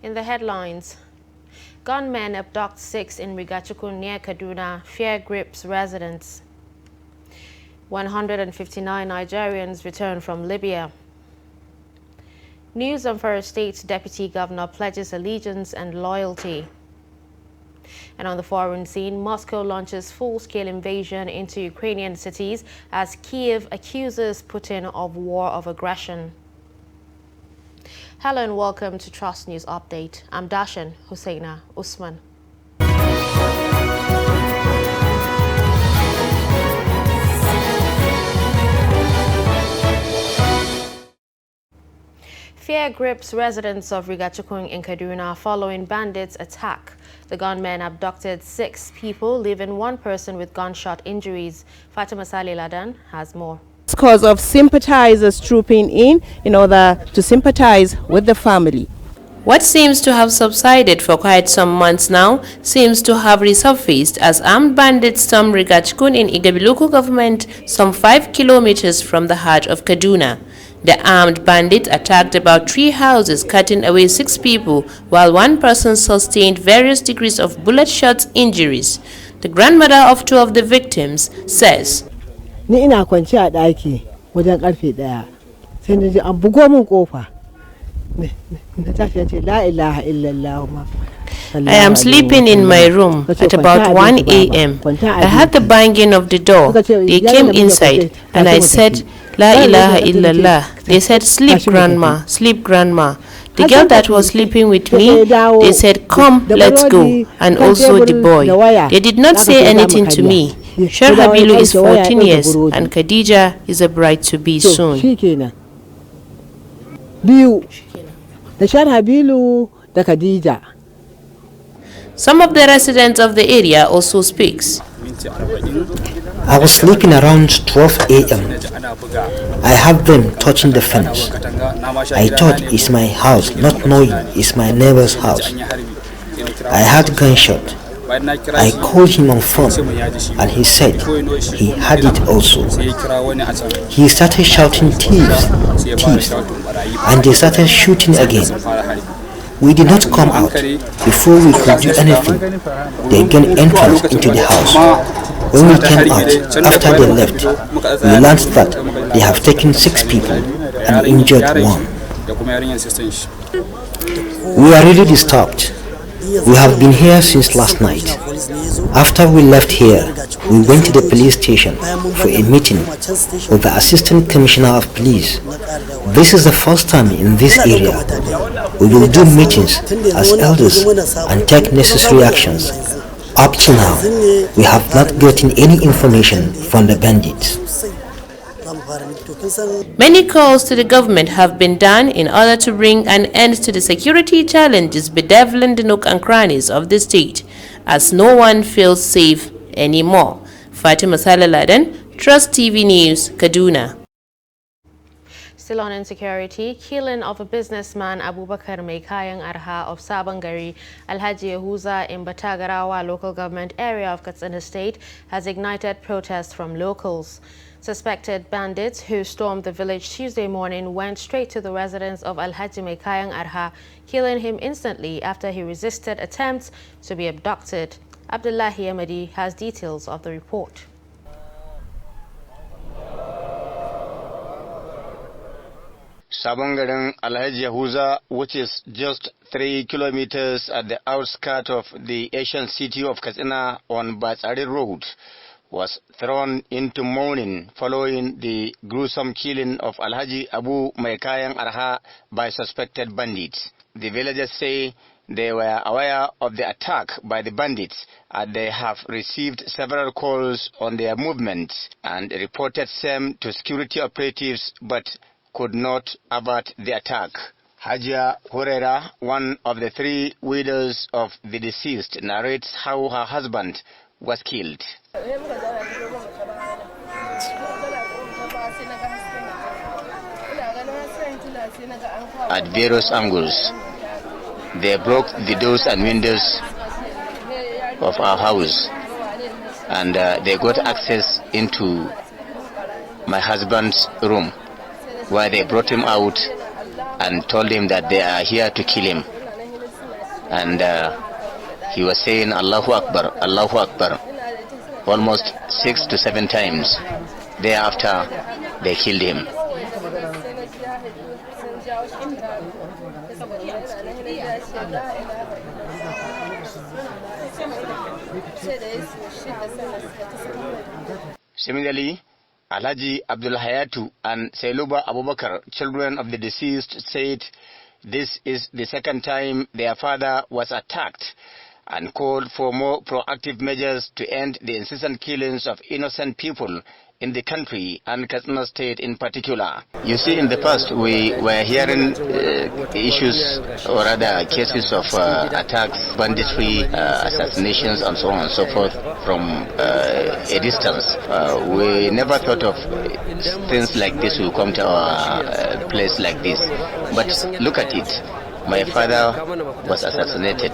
In the headlines, gunmen abduct 6 in Rigachukun near Kaduna, fear grips residents. 159 Nigerians return from Libya. News on First State Deputy Governor pledges allegiance and loyalty. And on the foreign scene, Moscow launches full-scale invasion into Ukrainian cities as Kiev accuses Putin of war of aggression. Hello and welcome to Trust News Update. I'm Dashan Husseina Usman. Fear grips residents of Rigachukun in Kaduna following Bandits Attack. The gunmen abducted 6 people, leaving 1 person with gunshot injuries. Fatima Saleh Ladan has more. Because of sympathizers trooping in order to sympathize with the family. What seems to have subsided for quite some months now seems to have resurfaced as armed bandits stormed Rigachukun in Igabi local government some 5 kilometers from the heart of Kaduna. The armed bandit attacked about 3 houses, cutting away 6 people, while 1 person sustained various degrees of bullet shot injuries. The grandmother of 2 of the victims says, Ni ina kwanci a daki wajen karfe 1 sai na ji an bugo min kofa na tashi ce la ilaha illallah ma. I am sleeping in my room at about 1 a.m. I heard the banging of the door. They came inside and I said, La ilaha illallah. They said, sleep grandma, sleep grandma. The girl that was sleeping with me, they said, come, let's go, and also the boy. They did not say anything to me. Shar Habilu is 14 years and Khadija is a bride to be soon. Da Shar Habilu da Khadija. Some of the residents of the area also speaks. I was sleeping around 12 a.m. I heard them touching the fence. I thought it's my house, not knowing it's my neighbor's house. I heard gunshot. I called him on phone and he said he had it also. He started shouting thieves, thieves, and they started shooting again. We did not come out. Before we could do anything, they gained entrance into the house. When we came out, after they left, we learned that they have taken 6 people and injured 1. We are really disturbed. We have been here since last night. After we left here, we went to the police station for a meeting with the Assistant Commissioner of Police. This is the first time in this area. We will do meetings as elders and take necessary actions. Up to now, we have not gotten any information from the bandits. Many calls to the government have been done in order to bring an end to the security challenges bedeviling the nook and crannies of the state, as no one feels safe anymore. Fatima Saleh Ladan, Trust TV News, Kaduna. Still on insecurity, killing of a businessman Abubakar Mekayang Arha of Sabangari, Alhaji Yahuza in Batagarawa local government area of Katsina State has ignited protests from locals. Suspected bandits who stormed the village Tuesday morning went straight to the residence of Alhaji Mekayang Arha, killing him instantly after he resisted attempts to be abducted. Abdullahi Ahmadi has details of the report. Sabangaran Alhaji Yahuza, which is just 3 kilometers at the outskirts of the ancient city of Katsina on Batsari Road, was thrown into mourning following the gruesome killing of Alhaji Abu Mekayang Arha by suspected bandits. The villagers say they were aware of the attack by the bandits and they have received several calls on their movements and reported same to security operatives but could not avert the attack. Hajia Horera, one of the 3 widows of the deceased, narrates how her husband was killed. At various angles, they broke the doors and windows of our house and they got access into my husband's room, where they brought him out and told him that they are here to kill him. and he was saying Allahu Akbar, Allahu Akbar, almost 6 to 7 times. Thereafter, they killed him. Similarly, Alhaji Abdul Hayatu and Sailuba Abubakar, children of the deceased, said this is the second time their father was attacked, and called for more proactive measures to end the incessant killings of innocent people in the country and Katsina State in particular. You see, in the past we were hearing issues or rather cases of attacks, banditry, assassinations and so on and so forth from a distance. We never thought of things like this will come to our place like this. But look at it. My father was assassinated.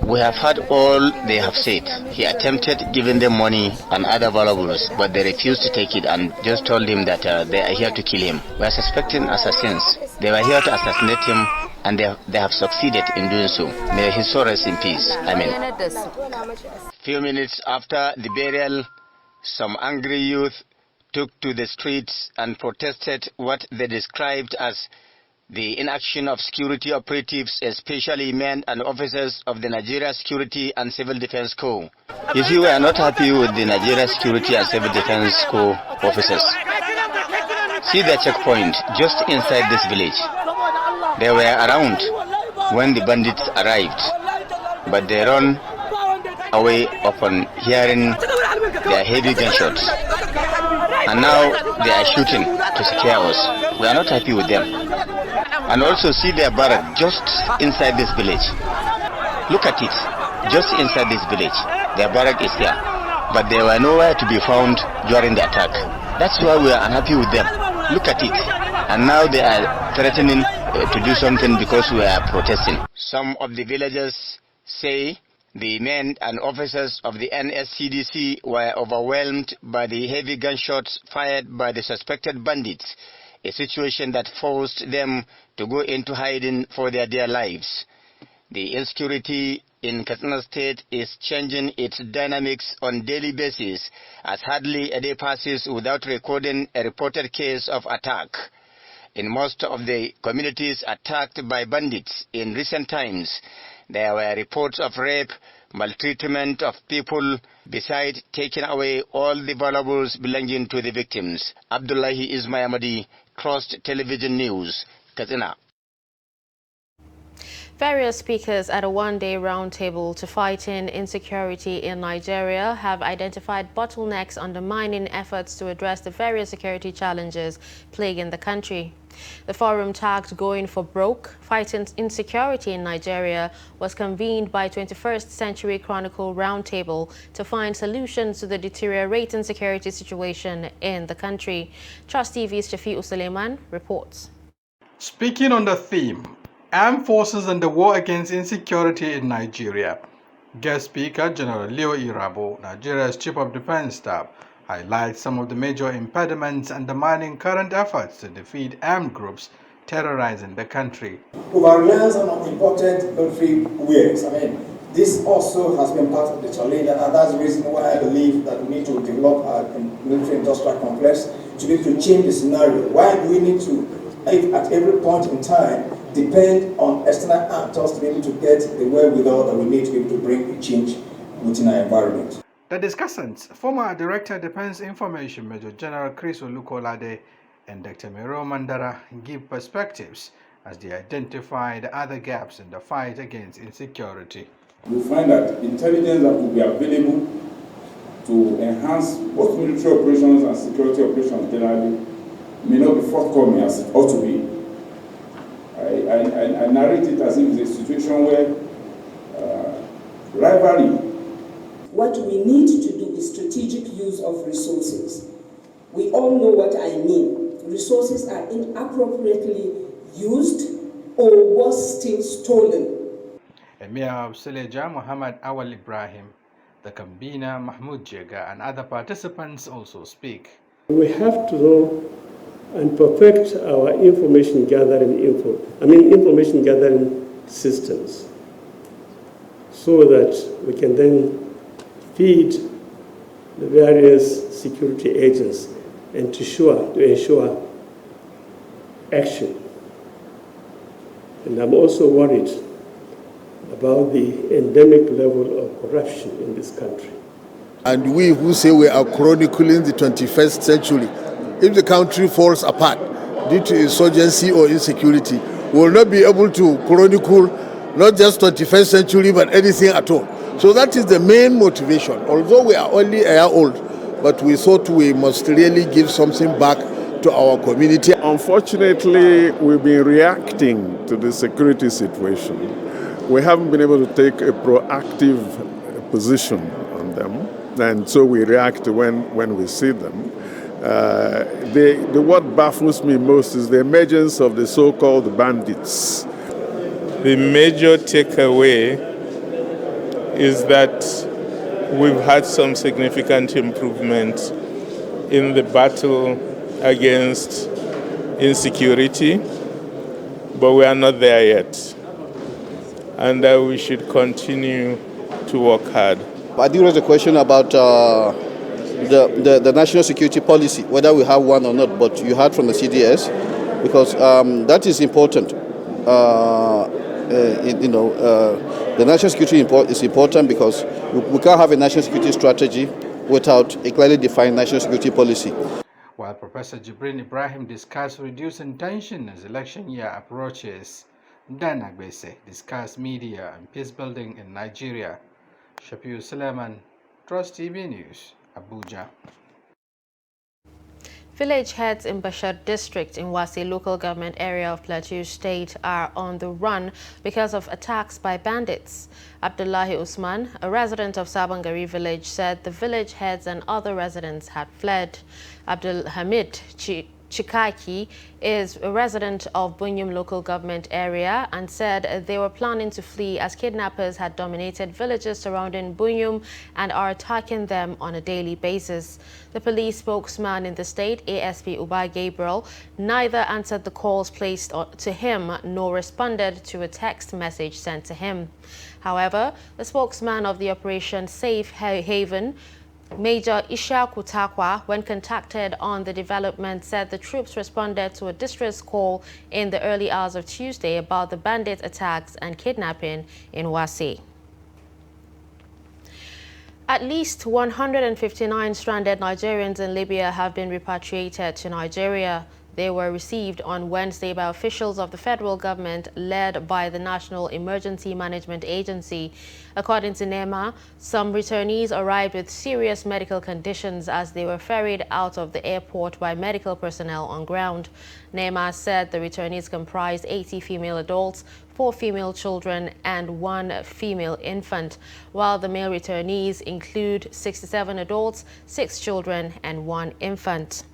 We have heard all they have said. He attempted giving them money and other valuables, but they refused to take it and just told him that they are here to kill him. We are suspecting assassins. They were here to assassinate him, and they have succeeded in doing so. May his soul rest in peace. Amen. Few minutes after the burial, some angry youth took to the streets and protested what they described as the inaction of security operatives, especially men and officers of the Nigeria Security and Civil Defense Corps. You see, we are not happy with the Nigeria Security and Civil Defense Corps officers. See the checkpoint just inside this village. They were around when the bandits arrived, but they ran away upon hearing their heavy gunshots. And now they are shooting to scare us. We are not happy with them. And also see their barrack just inside this village. Look at it, just inside this village. Their barrack is here, but they were nowhere to be found during the attack. That's why we are unhappy with them. Look at it. And now they are threatening to do something because we are protesting. Some of the villagers say the men and officers of the NSCDC were overwhelmed by the heavy gunshots fired by the suspected bandits, a situation that forced them to go into hiding for their dear lives. The insecurity in Katsina State is changing its dynamics on daily basis, as hardly a day passes without recording a reported case of attack. In most of the communities attacked by bandits in recent times, there were reports of rape, maltreatment of people, besides taking away all the valuables belonging to the victims. Abdullahi Ismail, Trust Television News, Katsina. Various speakers at a one-day roundtable to fighting insecurity in Nigeria have identified bottlenecks undermining efforts to address the various security challenges plaguing the country. The forum tagged Going for Broke, Fighting Insecurity in Nigeria was convened by 21st Century Chronicle Roundtable to find solutions to the deteriorating security situation in the country. Trust TV's Shafi'u Suleiman reports. Speaking on the theme, Armed Forces and the War Against Insecurity in Nigeria, guest speaker General Leo Irabo, Nigeria's Chief of Defense Staff, highlights some of the major impediments undermining current efforts to defeat armed groups terrorizing the country. Over-reliance on imported military wares. This also has been part of the challenge, and that's the reason why I believe that we need to develop our military industrial complex to be able to change the scenario. Why do we need to, at every point in time, depend on external actors to be able to get the wherewithal that we need to be able to bring a change within our environment? The discussants, former Director Defense Information Major General Chris Olukolade and Dr. Mero Mandara, give perspectives as they identify the other gaps in the fight against insecurity. We find that intelligence that will be available to enhance both military operations and security operations generally may not be forthcoming as it ought to be. I narrate it as if it's a situation where rivalry. What we need to do is strategic use of resources. We all know what I mean. Resources are inappropriately used or worse still stolen. Emir of Sileja Mohammed Awal Ibrahim, the convener Mahmoud Jega and other participants also speak. We have to know and perfect our information gathering systems so that we can then feed the various security agents and to ensure action. And I'm also worried about the endemic level of corruption in this country. And we who say we are chronicling the 21st century, if the country falls apart due to insurgency or insecurity, we will not be able to chronicle not just 21st century but anything at all. So that is the main motivation. Although we are only a year old, but we thought we must really give something back to our community. Unfortunately, we've been reacting to the security situation. We haven't been able to take a proactive position on them, and so we react when we see them. What baffles me most is the emergence of the so-called bandits. The major takeaway is that we've had some significant improvement in the battle against insecurity, but we are not there yet, and that we should continue to work hard. I do raise a question about the national security policy, whether we have one or not, but you heard from the CDS, because that is important. The national security is important because we can't have a national security strategy without a clearly defined national security policy. While Professor Jibrin Ibrahim discussed reducing tension as election year approaches, Dan Agbese discussed media and peace building in Nigeria. Shafiu Suleiman, Trust TV News, Abuja. Village heads in Bashar district in Wasi local government area of Plateau state are on the run because of attacks by bandits. Abdullahi Usman, a resident of Sabangari village, said the village heads and other residents had fled. Abdul Hamid Chikaki is a resident of Bunyum local government area and said they were planning to flee as kidnappers had dominated villages surrounding Bunyum and are attacking them on a daily basis. The police spokesman in the state, ASP Uba Gabriel, neither answered the calls placed to him nor responded to a text message sent to him. However, the spokesman of the Operation Safe Haven, Major Isha Kutakwa, when contacted on the development, said the troops responded to a distress call in the early hours of Tuesday about the bandit attacks and kidnapping in Wasi. At least 159 stranded Nigerians in Libya have been repatriated to Nigeria. They were received on Wednesday by officials of the federal government led by the National Emergency Management Agency. According to NEMA, some returnees arrived with serious medical conditions as they were ferried out of the airport by medical personnel on ground. NEMA said the returnees comprised 80 female adults, 4 female children and 1 female infant, while the male returnees include 67 adults, 6 children and 1 infant.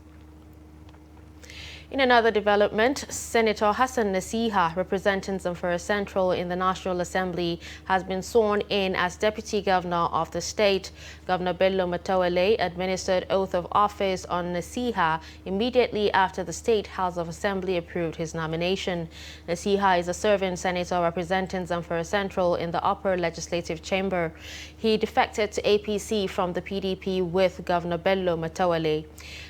In another development, Senator Hassan Nasiha, representing Zamfara Central in the National Assembly, has been sworn in as Deputy Governor of the state. Governor Bello Matawale administered oath of office on Nasiha immediately after the State House of Assembly approved his nomination. Nasiha is a serving senator representing Zamfara Central in the upper legislative chamber. He defected to APC from the PDP with Governor Bello Matawale.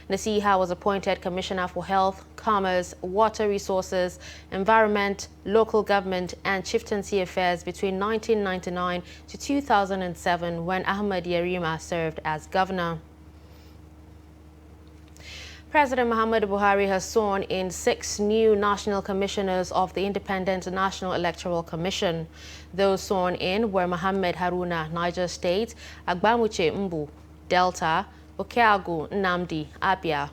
Nasiha was appointed Commissioner for Health, Commerce, Water Resources, Environment, Local Government and Chieftaincy Affairs between 1999 to 2007 when Ahmed Yarima served as governor. President Muhammad Buhari has sworn in 6 new national commissioners of the Independent National Electoral Commission. Those sworn in were Mohammed Haruna, Niger State, Agbamuche Mbu, Delta, Okeagu Nnamdi, Abia,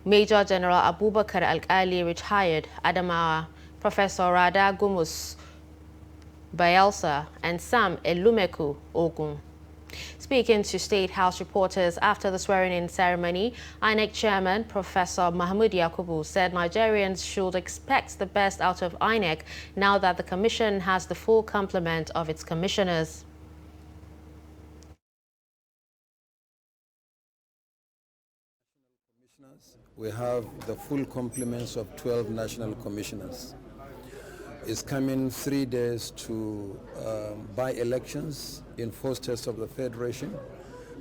Major General Abubakar Alkali, retired, Adamawa, Professor Rada Gumus, Bayelsa, and Sam Elumeku, Ogun. Speaking to State House reporters after the swearing-in ceremony, INEC Chairman Professor Mahmoud Yakubu said Nigerians should expect the best out of INEC now that the Commission has the full complement of its commissioners. We have the full complements of 12 national commissioners. is coming 3 days to by-elections in 4 states of the Federation,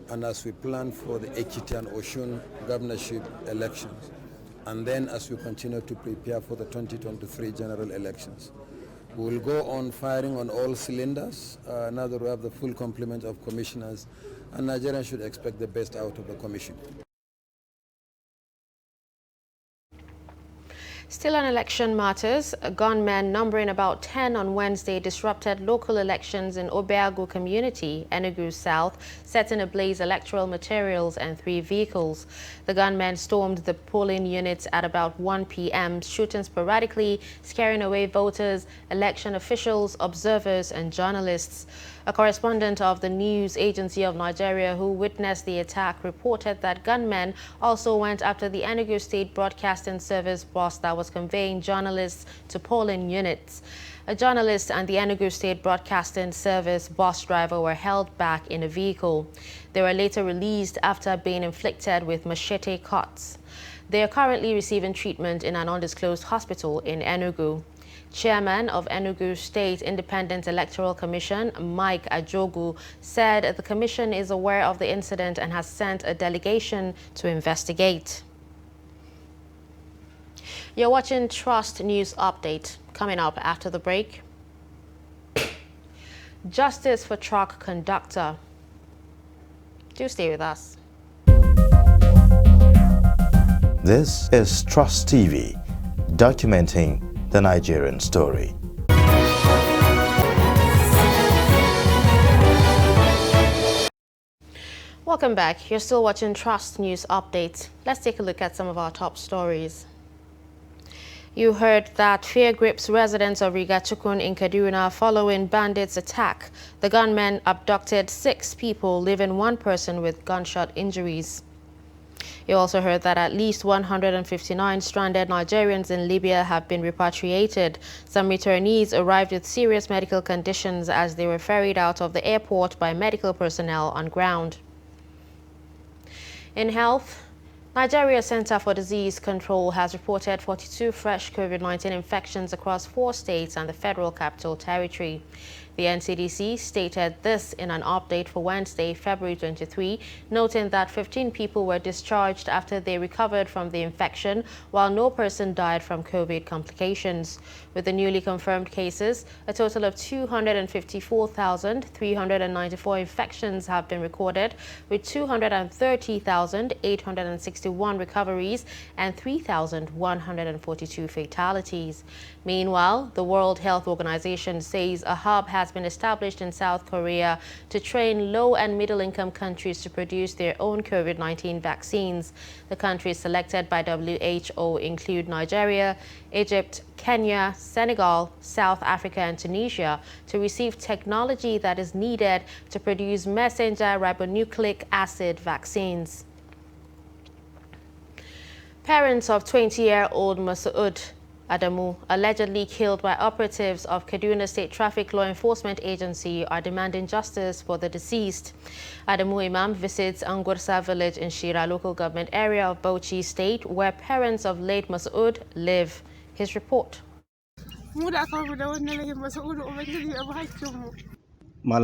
and as we plan for the Ekiti and Osun governorship elections, and then as we continue to prepare for the 2023 general elections. We will go on firing on all cylinders now that we have the full complement of commissioners, and Nigerians should expect the best out of the commission. Still on election matters, gunmen numbering about 10 on Wednesday disrupted local elections in Obeagu community, Enugu South, setting ablaze electoral materials and 3 vehicles. The gunmen stormed the polling units at about 1 p.m., shooting sporadically, scaring away voters, election officials, observers, and journalists. A correspondent of the news agency of Nigeria who witnessed the attack reported that gunmen also went after the Enugu State Broadcasting Service bus that was conveying journalists to polling units. A journalist and the Enugu State Broadcasting Service bus driver were held back in a vehicle. They were later released after being inflicted with machete cuts. They are currently receiving treatment in an undisclosed hospital in Enugu. Chairman of Enugu State Independent Electoral Commission, Mike Ajogu, said the commission is aware of the incident and has sent a delegation to investigate. You're watching Trust News Update. Coming up after the break, justice for truck conductor. Do stay with us. This is Trust TV, documenting the Nigerian story. Welcome back. You're still watching Trust News Update. Let's take a look at some of our top stories. You heard that fear grips residents of Rigachukun in Kaduna following Bandits Attack. The gunmen abducted 6 people, leaving 1 person with gunshot injuries. You also heard that at least 159 stranded Nigerians in Libya have been repatriated. Some returnees arrived with serious medical conditions as they were ferried out of the airport by medical personnel on ground. In health, Nigeria Center for Disease Control has reported 42 fresh COVID-19 infections across 4 states and the Federal Capital Territory. The NCDC stated this in an update for Wednesday, February 23, noting that 15 people were discharged after they recovered from the infection, while no person died from COVID complications. With the newly confirmed cases, a total of 254,394 infections have been recorded, with 230,861 recoveries and 3,142 fatalities. Meanwhile, the World Health Organization says a hub has been established in South Korea to train low and middle-income countries to produce their own COVID-19 vaccines. The countries selected by WHO include Nigeria, Egypt, Kenya, Senegal, South Africa, and Tunisia to receive technology that is needed to produce messenger ribonucleic acid vaccines. Parents of 20-year-old Masoud Adamu, allegedly killed by operatives of Kaduna State Traffic Law Enforcement Agency, are demanding justice for the deceased. Adamu Imam visits Angursa village in Shira local government area of Bauchi State, where parents of late Masoud live. His report. Malam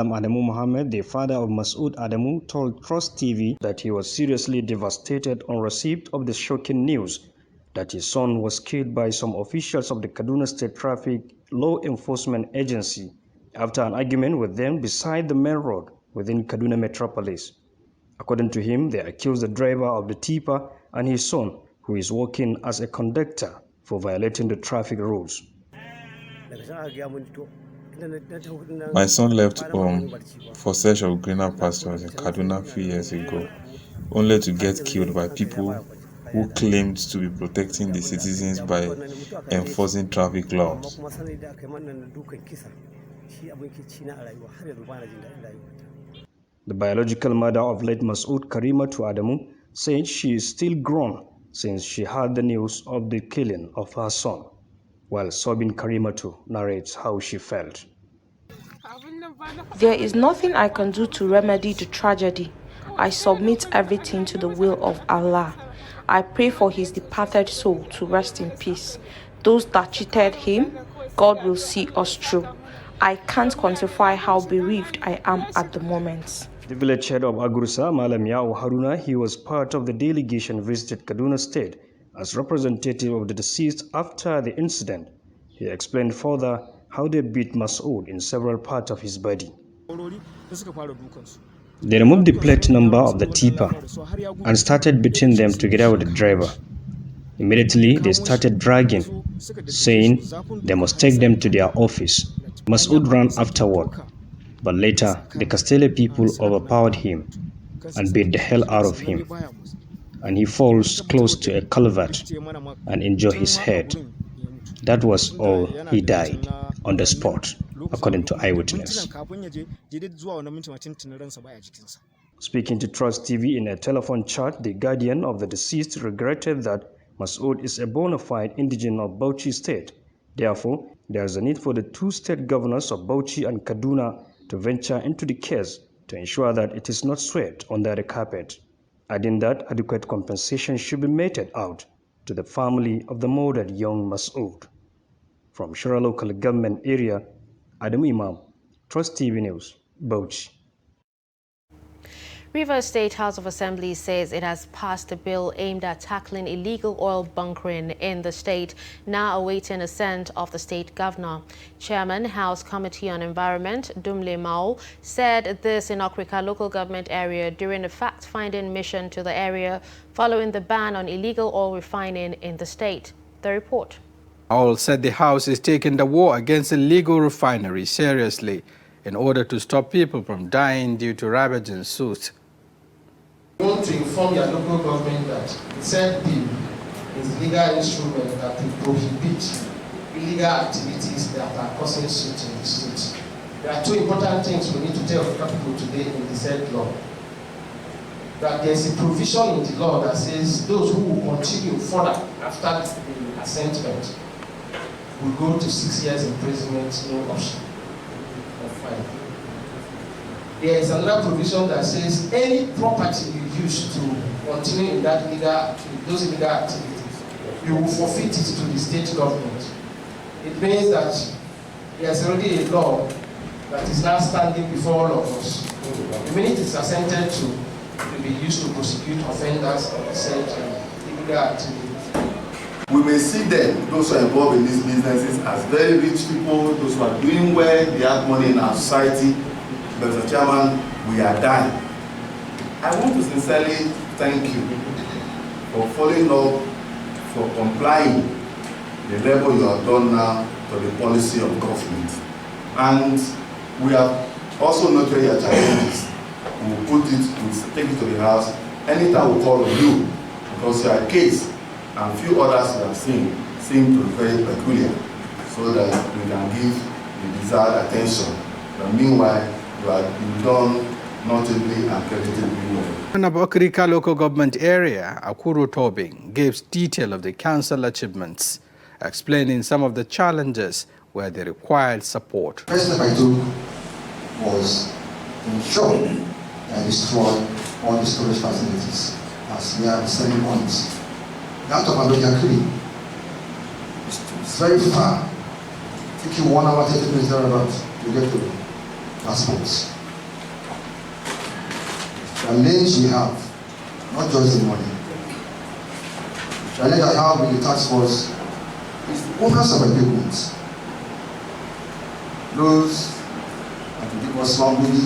Adamu Mohammed, the father of Masoud Adamu, told Trust TV that he was seriously devastated on receipt of the shocking news that his son was killed by some officials of the Kaduna State Traffic Law Enforcement Agency after an argument with them beside the main road within Kaduna Metropolis. According to him, they accused the driver of the tipper and his son, who is working as a conductor, for violating the traffic rules. My son left home for search of greener pastures in Kaduna a few years ago, only to get killed by people who claimed to be protecting the citizens by enforcing traffic laws. The biological mother of late Masoud, Karima to Adamu, said she is still grown since she heard the news of the killing of her son, while Sobin Karimatu narrates how she felt. There is nothing I can do to remedy the tragedy. I submit everything to the will of Allah. I pray for his departed soul to rest in peace. Those that cheated him, God will see us through. I can't quantify how bereaved I am at the moment. The village head of Agurusa, Malam Yao Haruna, he was part of the delegation visited Kaduna State as representative of the deceased after the incident. He explained further how they beat Masood in several parts of his body. They removed the plate number of the tipper and started beating them together with the driver. Immediately, they started dragging, saying they must take them to their office. Masood ran afterward, but later the Castile people overpowered him and beat the hell out of him, and he falls close to a culvert and injured his head. That was all. He died on the spot, according to eyewitness. Speaking to Trust TV in a telephone chat, the guardian of the deceased regretted that Masood is a bona fide indigene of Bauchi State. Therefore, there is a need for the two state governors of Bauchi and Kaduna to venture into the case to ensure that it is not swept under the carpet, adding that adequate compensation should be meted out to the family of the murdered young Masood. From Shura local government area, Adamu Imam, Trust TV News, Bauchi. Rivers State House of Assembly says it has passed a bill aimed at tackling illegal oil bunkering in the state, now awaiting assent of the state governor. Chairman, House Committee on Environment, Dumle Mao, said this in Okrika local government area during a fact-finding mission to the area following the ban on illegal oil refining in the state. The report. Mao said the House is taking the war against illegal refinery seriously in order to stop people from dying due to ravaging soot. We want to inform your local government that the said bill is a legal instrument that will prohibit illegal activities that are causing soot in the state. There are two important things we need to tell the people today in the said law. That there is a provision in the law that says those who will continue further after the assentment will go to 6 years imprisonment, no option of fine. There is another provision that says any property you use to continue in that those illegal activities, you will forfeit it to the state government. It means that there is already a law that is now standing before all of us. The minute it's assented to, it will be used to prosecute offenders of the said illegal activities. We may see them, those who are involved in these businesses, as very rich people, those who are doing well, they have money in our society. But Mr. Chairman, we are dying. I want to sincerely thank you for following up, for complying the level you have done now to the policy of government. And we have also noted your challenges. We will put it, we'll take it to the House. Anytime we call on you, because your case and few others we have seen seem to be very peculiar, so that we can give the desired attention. But meanwhile, you have done notably and creditably well. In the Okrika local government area, Akuru Tobing gives detail of the council achievements, explaining some of the challenges where they required support. First step I took was to ensure that I destroy all the storage facilities as we are selling points. That of Aloja Kri, it's very far. Take you 1 hour, 30 minutes thereabouts to get to the passports. The lanes we have, not just the money. The challenge I have with the task force is the owners of equipment. Those that will give us slumbury,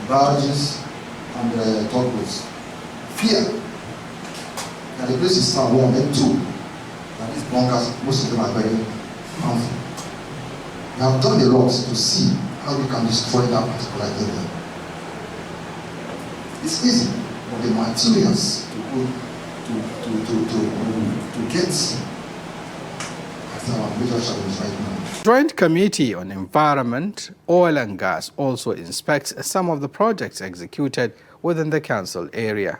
barges, and tugboats. Fear that the place is now 1 and 2, that these bunkers, most of them are very harmful. We have done a lot to see how we can destroy that particular area. It's easy, but the materials to get that's our major challenge right now. Joint Committee on Environment, Oil and Gas also inspects some of the projects executed within the council area.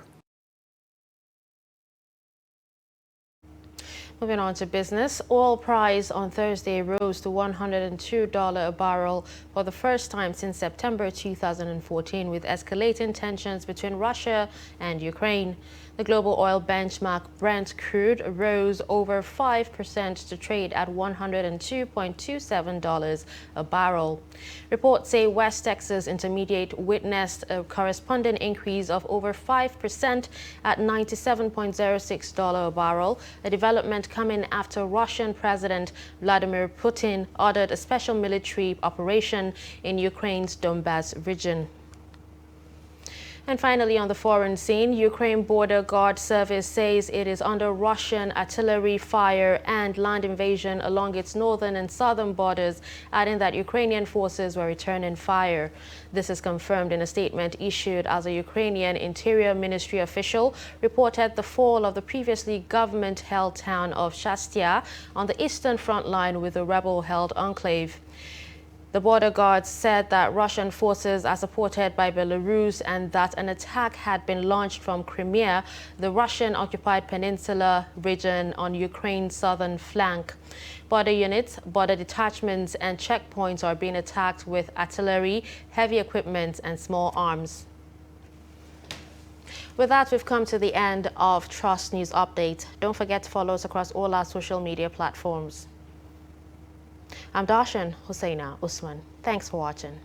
Moving on to business, oil price on Thursday rose to $102 a barrel for the first time since September 2014, with escalating tensions between Russia and Ukraine. The global oil benchmark Brent crude rose over 5% to trade at $102.27 a barrel. Reports say West Texas Intermediate witnessed a corresponding increase of over 5% at $97.06 a barrel, a development coming after Russian President Vladimir Putin ordered a special military operation in Ukraine's Donbas region. And finally, on the foreign scene, Ukraine Border Guard Service says it is under Russian artillery fire and land invasion along its northern and southern borders, adding that Ukrainian forces were returning fire. This is confirmed in a statement issued as a Ukrainian Interior Ministry official reported the fall of the previously government-held town of Shastia on the eastern front line with the rebel-held enclave. The border guards said that Russian forces are supported by Belarus and that an attack had been launched from Crimea, the Russian-occupied peninsula region on Ukraine's southern flank. Border units, border detachments and checkpoints are being attacked with artillery, heavy equipment and small arms. With that, we've come to the end of Trust News Update. Don't forget to follow us across all our social media platforms. I'm Darshan Hussaina Usman. Thanks for watching.